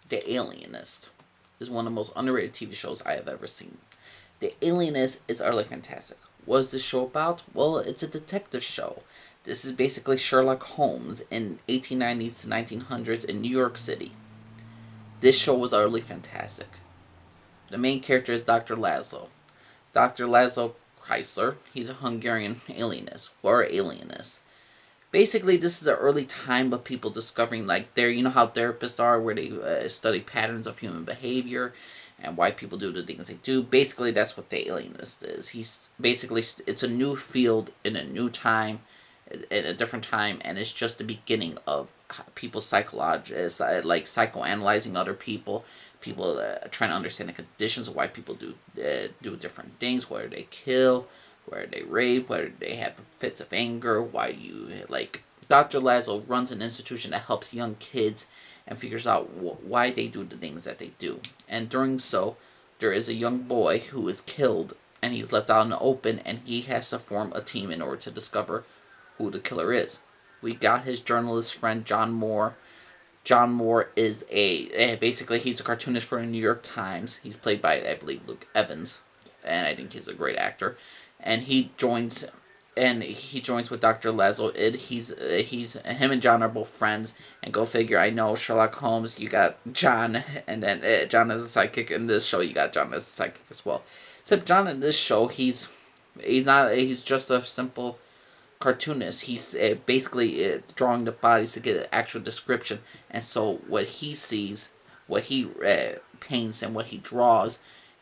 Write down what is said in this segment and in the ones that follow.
The Alienist is one of the most underrated TV shows I have ever seen. The Alienist is utterly fantastic. What is this show about? Well, it's a detective show. This is basically Sherlock Holmes in 1890s to 1900s in New York City. This show was utterly fantastic. The main character is Dr. Laszlo. Dr. Laszlo Chrysler, he's a Hungarian alienist, or alienist. Basically, this is the early time of people discovering, like, you know how therapists are, where they study patterns of human behavior and why people do the things they do. Basically, that's what the alienist is. He's basically, it's a new field in a new time, in a different time, and it's just the beginning of people's psychology, like psychoanalyzing other people, people trying to understand the conditions of why people do different things, whether they kill, whether they rape, whether they have fits of anger, why you, like, Dr. Laszlo runs an institution that helps young kids and figures out why they do the things that they do. And during so, there is a young boy who is killed, and he's left out in the open, and he has to form a team in order to discover who the killer is. We got his journalist friend John Moore. John Moore is basically he's a cartoonist for the New York Times. He's played by, I believe, Luke Evans, and I think he's a great actor. And he joins with Dr. Laszlo. He's him and John are both friends, and go figure. I know Sherlock Holmes, you got John, and then John as a sidekick. In this show, you got John as a sidekick as well. Except John in this show, he's just a simple cartoonist. He's basically drawing the bodies to get an actual description, and so what he sees, what he paints, and what he draws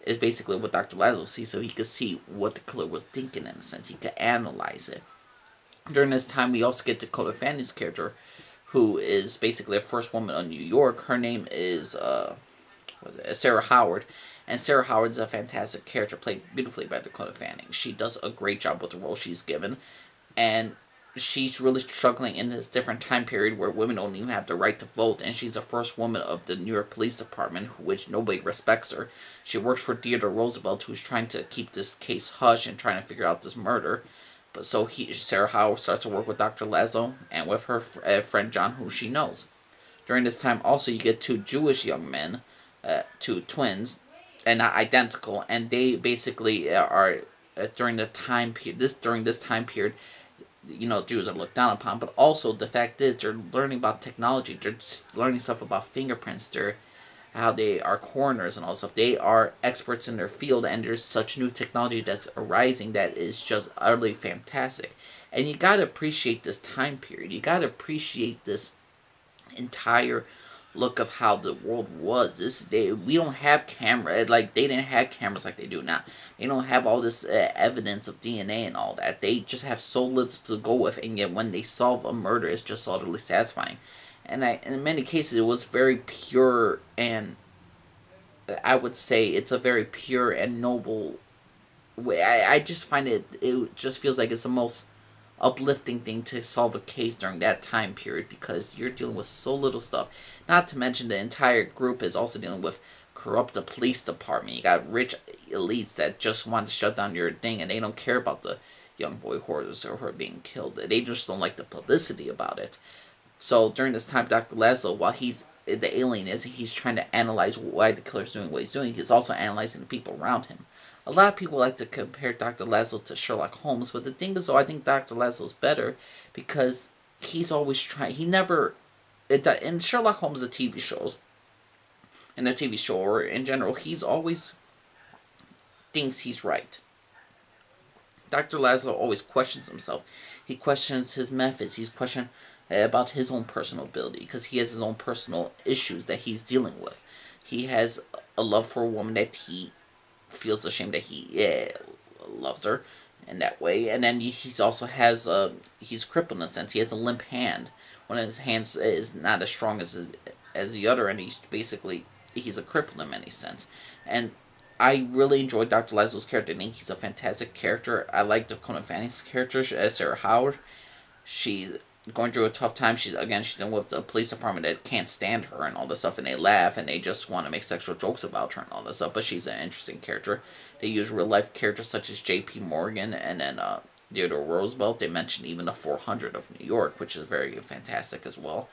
is basically what Dr. Laszlo sees, so he could see what the killer was thinking in a sense. He could analyze it. During this time, we also get Dakota Fanning's character, who is basically a first woman of New York. Her name is Sarah Howard. And Sarah Howard's a fantastic character, played beautifully by Dakota Fanning. She does a great job with the role she's given. And she's really struggling in this different time period where women don't even have the right to vote, and she's the first woman of the New York Police Department, which nobody respects her. She works for Theodore Roosevelt, who's trying to keep this case hush and trying to figure out this murder. But so Sarah Howard starts to work with Dr. Laszlo and with her friend John, who she knows. During this time, also, you get two Jewish young men, two twins, and not identical, and they basically are during the time period. During this time period, Jews are looked down upon, but also the fact is they're learning about technology. They're just learning stuff about fingerprints. They're how they are coroners and all stuff. They are experts in their field, and there's such new technology that's arising that is just utterly fantastic. And you gotta appreciate this time period. You gotta appreciate this entire look of how the world was. We don't have camera, like they didn't have cameras like they do now. They don't have all this evidence of DNA and all that. They just have so little to go with, and yet when they solve a murder, it's just utterly satisfying. And in many cases, it was very pure, and I would say it's a very pure and noble way. I just find it just feels like it's the most uplifting thing to solve a case during that time period, because you're dealing with so little stuff. Not to mention the entire group is also dealing with corrupt the police department. You got rich elites that just want to shut down your thing, and they don't care about the young boy hoarders or her being killed. They just don't like the publicity about it. So during this time, Dr. Laszlo, while the alien he's trying to analyze why the killer's doing what he's doing, he's also analyzing the people around him. A lot of people like to compare Dr. Laszlo to Sherlock Holmes, but the thing is, though, I think Dr. Laszlo's better because he's always trying. In Sherlock Holmes, the TV shows, in the TV show, or in general, he's always thinks he's right. Dr. Laszlo always questions himself. He questions his methods. He's questioning about his own personal ability, because he has his own personal issues that he's dealing with. He has a love for a woman that he feels ashamed that he loves her in that way, and then he's also he's crippled in a sense. He has a limp hand. One of his hands is not as strong as the other, and he's a cripple in many sense. And I really enjoyed Dr. Laszlo's character. I think he's a fantastic character. I like Dakota Fanning's character as Sarah Howard. She's going through a tough time. She's in with the police department that can't stand her and all this stuff, and they laugh and they just want to make sexual jokes about her and all this stuff. But she's an interesting character. They use real life characters such as J.P. Morgan and then Theodore Roosevelt. They mention even the 400 of New York, which is very fantastic as well.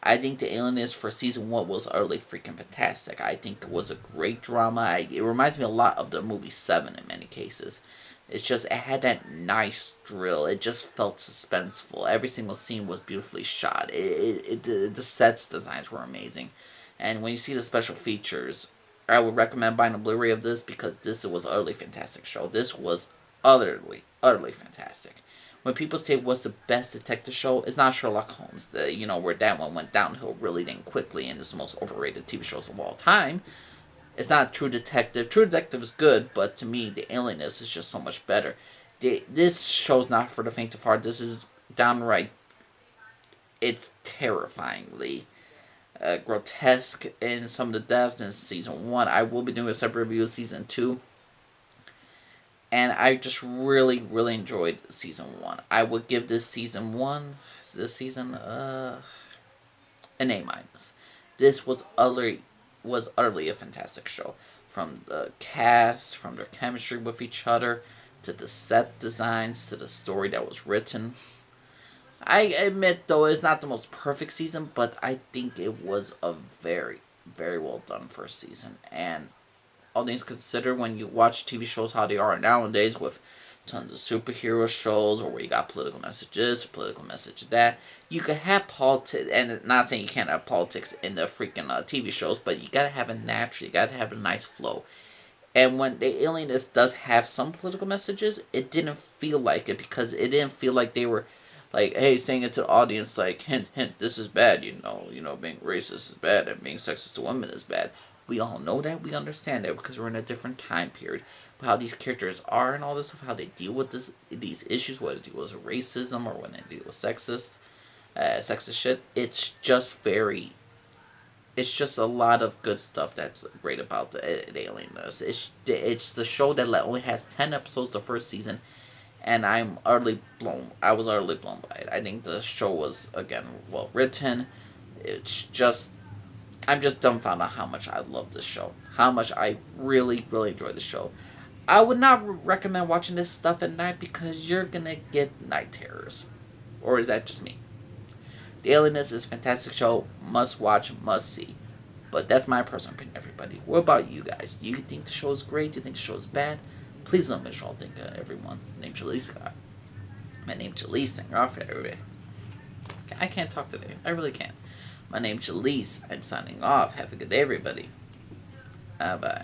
I think The Alienist for season 1 was utterly freaking fantastic. I think it was a great drama. It reminds me a lot of the movie Seven in many cases. It's just, it had that nice thrill. It just felt suspenseful. Every single scene was beautifully shot. The sets designs were amazing. And when you see the special features, I would recommend buying a Blu-ray of this because this was an utterly fantastic show. This was utterly fantastic. When people say what's the best detective show, it's not Sherlock Holmes. Where that one went downhill really dang quickly and it's the most overrated TV shows of all time. It's not True Detective. True Detective is good, but to me, The Alienist is just so much better. This show's not for the faint of heart. This is downright, it's terrifyingly grotesque in some of the deaths in season 1. I will be doing a separate review of season 2. And I just really enjoyed season 1. I would give this season 1, this season, an A-. This was utterly a fantastic show. From the cast, from their chemistry with each other, to the set designs, to the story that was written. I admit, though, it's not the most perfect season, but I think it was a very well done first season. And all things considered, when you watch TV shows how they are nowadays with tons of superhero shows, or where you got political messages, political message that, you could have politics, and not saying you can't have politics in the freaking TV shows, but you gotta have it natural, you gotta have a nice flow. And when The Alienist does have some political messages, it didn't feel like it, because it didn't feel like they were like, hey, saying it to the audience, like, hint, this is bad, being racist is bad, and being sexist to women is bad. We all know that, we understand that, because we're in a different time period. But how these characters are and all this stuff, how they deal with these issues, whether they deal with racism or when they deal with sexist shit, it's just a lot of good stuff that's great about the Alienist. It's the show that only has 10 episodes the first season, and I was utterly blown by it. I think the show was, again, well written. I'm just dumbfounded how much I love this show. How much I really enjoy the show. I would not recommend watching this stuff at night because you're gonna get night terrors. Or is that just me? The Alienist is a fantastic show. Must watch, must see. But that's my personal opinion, everybody. What about you guys? Do you think the show is great? Do you think the show is bad? Please let me know what you all think, everyone. My name's Jalise. My name's Jalise. Thank off for everybody. I can't talk today. I really can't. My name's Jalise. I'm signing off. Have a good day, everybody. Bye.